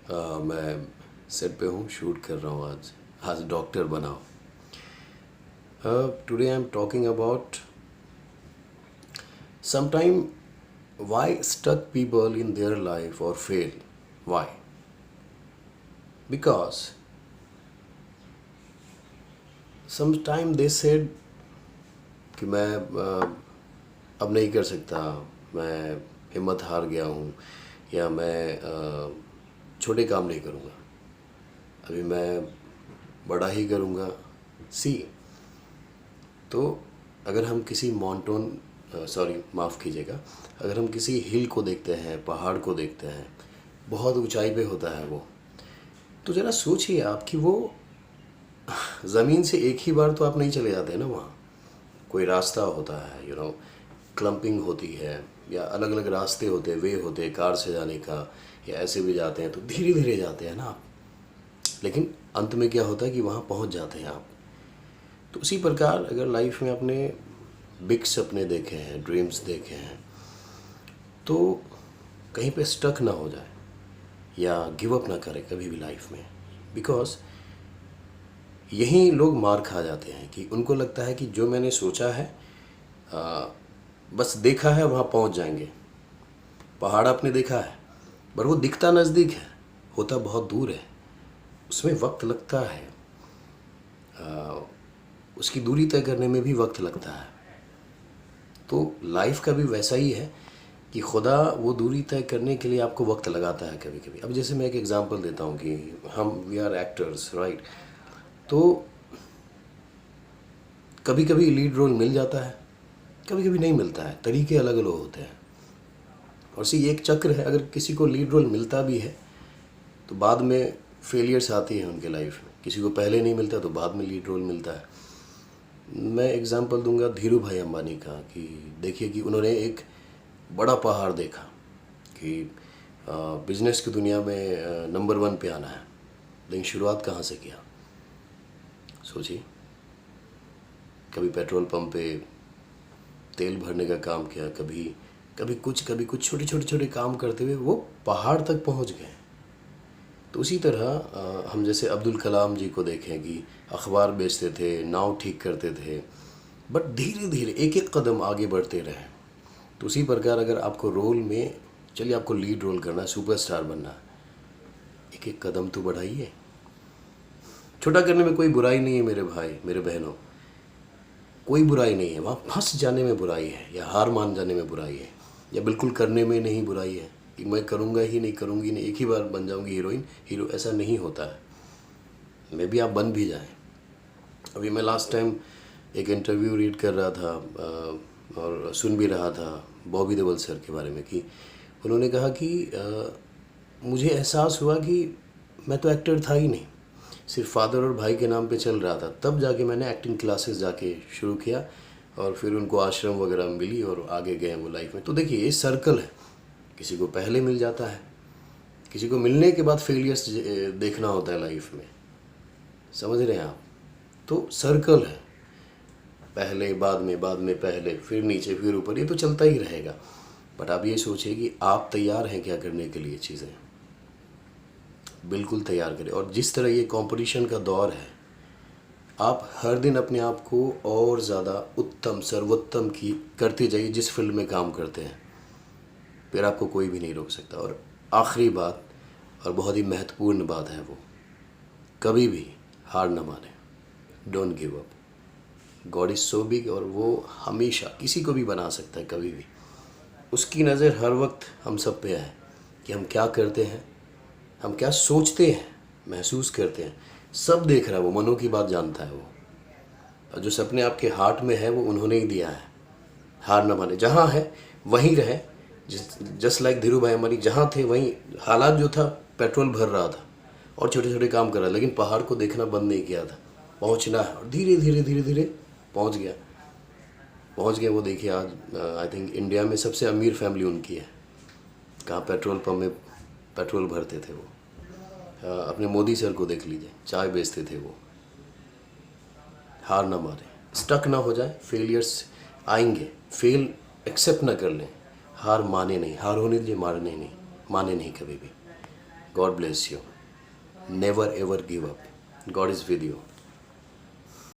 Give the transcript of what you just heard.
मैं सेट पे हूँ, शूट कर रहा हूँ आज आज डॉक्टर बनाओ। Today I am talking about sometime why stuck people in their life or fail. Why? Because sometime they said कि मैं अब नहीं कर सकता, मैं हिम्मत हार गया हूँ, या मैं छोटे काम नहीं करूँगा, अभी मैं बड़ा ही करूँगा। सी, तो अगर हम किसी माउंटेन माफ़ कीजिएगा, अगर हम किसी हिल को देखते हैं, पहाड़ को देखते हैं, बहुत ऊंचाई पे होता है वो, तो ज़रा सोचिए आप कि वो ज़मीन से एक ही बार तो आप नहीं चले जाते हैं ना। वहाँ कोई रास्ता होता है, क्लम्पिंग होती है, या अलग अलग रास्ते होते हैं, वे होते हैं कार से जाने का, या ऐसे भी जाते हैं, तो धीरे धीरे जाते हैं ना आप, लेकिन अंत में क्या होता है कि वहाँ पहुँच जाते हैं आप। तो उसी प्रकार अगर लाइफ में आपने बिग सपने देखे हैं, ड्रीम्स देखे हैं, तो कहीं पे स्टक ना हो जाए या गिव अप ना करें कभी भी लाइफ में। बिकॉज यही लोग मार खा जाते हैं कि उनको लगता है कि जो मैंने सोचा है, बस देखा है वहाँ पहुँच जाएंगे। पहाड़ आपने देखा है, पर वो दिखता नज़दीक है, होता बहुत दूर है, उसमें वक्त लगता है, उसकी दूरी तय करने में भी वक्त लगता है। तो लाइफ का भी वैसा ही है कि खुदा वो दूरी तय करने के लिए आपको वक्त लगाता है कभी कभी। अब जैसे मैं एक एग्जांपल देता हूँ कि वी आर एक्टर्स, राइट? तो कभी कभी लीड रोल मिल जाता है, कभी कभी नहीं मिलता है, तरीके अलग अलग होते हैं। और सी एक चक्र है, अगर किसी को लीड रोल मिलता भी है तो बाद में फेलियर्स आती हैं उनके लाइफ में, किसी को पहले नहीं मिलता तो बाद में लीड रोल मिलता है। मैं एग्जांपल दूंगा धीरू भाई अंबानी का, कि देखिए कि उन्होंने एक बड़ा पहाड़ देखा कि बिजनेस की दुनिया में नंबर 1 पे आना है, लेकिन शुरुआत कहाँ से किया? सोचिए, कभी पेट्रोल पंप पे तेल भरने का काम किया, कभी कुछ छोटे छोटे छोटे काम करते हुए वो पहाड़ तक पहुँच गए। तो उसी तरह हम जैसे अब्दुल कलाम जी को देखें कि अखबार बेचते थे, नाव ठीक करते थे, बट धीरे धीरे एक एक कदम आगे बढ़ते रहे। तो उसी प्रकार अगर आपको रोल में, चलिए आपको लीड रोल करना है, सुपरस्टार बनना है, एक एक कदम तो बढ़ाइए। छोटा करने में कोई बुराई नहीं है मेरे भाई, मेरे बहनों, कोई बुराई नहीं है। वहाँ फंस जाने में बुराई है, या हार मान जाने में बुराई है, या बिल्कुल करने में नहीं बुराई है कि मैं करूँगा ही नहीं, करूँगी नहीं, एक ही बार बन जाऊँगी हीरोइन, हीरो। ऐसा नहीं होता है, मे भी आप बन भी जाएं। अभी मैं लास्ट टाइम एक इंटरव्यू रीड कर रहा था और सुन भी रहा था बॉबी देओल सर के बारे में, कि उन्होंने कहा कि मुझे एहसास हुआ कि मैं तो एक्टर था ही नहीं, सिर्फ फादर और भाई के नाम पे चल रहा था। तब जाके मैंने एक्टिंग क्लासेस जाके शुरू किया, और फिर उनको आश्रम वगैरह मिली और आगे गए वो लाइफ में। तो देखिए ये सर्कल है, किसी को पहले मिल जाता है, किसी को मिलने के बाद फेलियर्स देखना होता है लाइफ में, समझ रहे हैं आप? तो सर्कल है, पहले बाद में पहले, फिर नीचे, फिर ऊपर, ये तो चलता ही रहेगा। बट आप ये सोचिए कि आप तैयार हैं क्या करने के लिए चीज़ें, बिल्कुल तैयार करें। और जिस तरह ये कंपटीशन का दौर है, आप हर दिन अपने आप को और ज़्यादा उत्तम, सर्वोत्तम की करते जाइए जिस फील्ड में काम करते हैं, फिर आपको कोई भी नहीं रोक सकता। और आखिरी बात, और बहुत ही महत्वपूर्ण बात है वो, कभी भी हार न माने, don't give up. God is so big, और वो हमेशा किसी को भी बना सकता है कभी भी। उसकी नज़र हर वक्त हम सब पे है कि हम क्या करते हैं, हम क्या सोचते हैं, महसूस करते हैं, सब देख रहा है वो, मनों की बात जानता है वो। और जो सपने आपके हार्ट में है वो उन्होंने ही दिया है। हार न माने, जहाँ है वहीं रहे। जस्ट लाइक धीरू भाई अंबानी जहाँ थे वहीं, हालात जो था, पेट्रोल भर रहा था और छोटे छोटे काम कर रहा, लेकिन पहाड़ को देखना बंद नहीं किया था। पहुँचना है, और धीरे धीरे धीरे धीरे पहुँच गया, पहुँच गया। वो देखिए आज आई थिंक इंडिया में सबसे अमीर फैमिली उनकी है। कहाँ पेट्रोल पंप में पेट्रोल भरते थे वो। अपने मोदी सर को देख लीजिए, चाय बेचते थे वो। हार ना मारे, स्टक ना हो जाए, फेलियर्स आएंगे, फेल एक्सेप्ट ना कर लें, हार माने नहीं, हार होने दीजिए, मारने नहीं, माने नहीं कभी भी। God bless you. Never ever give up. God is with you.